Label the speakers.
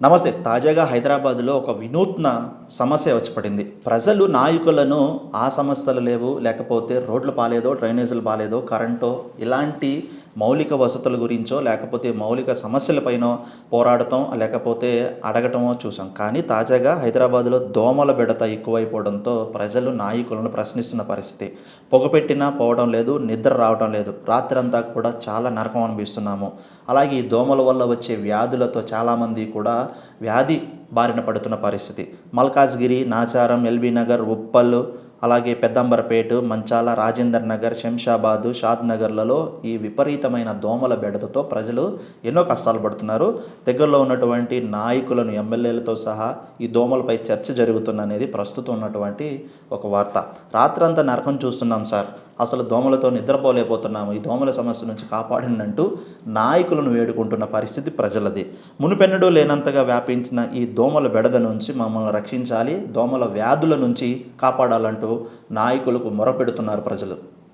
Speaker 1: నమస్తే. తాజాగా హైదరాబాద్‌లో ఒక వినూత్న సమస్య వచ్చి పడింది. ప్రజలు నాయకులను ఆ సమస్యలు లేవు, లేకపోతే రోడ్లు బాలేదో, డ్రైనేజీలు బాలేదో, కరెంటో ఇలాంటి మౌలిక వసతుల గురించో, లేకపోతే మౌలిక సమస్యలపైనో పోరాడటం, లేకపోతే అడగటమో చూసాం. కానీ తాజాగా హైదరాబాద్‌లో దోమల బెడత ఎక్కువైపోవడంతో ప్రజలు నాయకులను ప్రశ్నిస్తున్న పరిస్థితి. పొగపెట్టినా పోవడం లేదు, నిద్ర రావడం లేదు. రాత్రంతా కూడా చాలా నరకం అనిపిస్తున్నాము. అలాగే ఈ దోమల వల్ల వచ్చే వ్యాధులతో చాలామంది కూడా వ్యాధి బారిన పడుతున్న పరిస్థితి. మల్కాజ్గిరి, నాచారం, ఎల్బీ నగర్, ఉప్పల్, అలాగే పెద్దంబరపేట, మంచాల, రాజేందర్ నగర్, శంషాబాదు, షాద్ నగర్లలో ఈ విపరీతమైన దోమల బెడదతో ప్రజలు ఎన్నో కష్టాలు పడుతున్నారు. దగ్గరలో ఉన్నటువంటి నాయకులను, ఎమ్మెల్యేలతో సహా ఈ దోమలపై చర్చ జరుగుతుందనేది ప్రస్తుతం ఉన్నటువంటి ఒక వార్త. రాత్రంతా నరకం చూస్తున్నాం సార్, అసలు దోమలతో నిద్రపోలేకపోతున్నాము, ఈ దోమల సమస్య నుంచి కాపాడండి నాయకులను వేడుకుంటున్న పరిస్థితి ప్రజలది. మునుపెన్నడూ లేనంతగా వ్యాపించిన ఈ దోమల బెడద నుంచి మమ్మల్ని రక్షించాలి, దోమల వ్యాధుల నుంచి కాపాడాలంటూ నాయకులకు మొరపెడుతున్నారు ప్రజలు.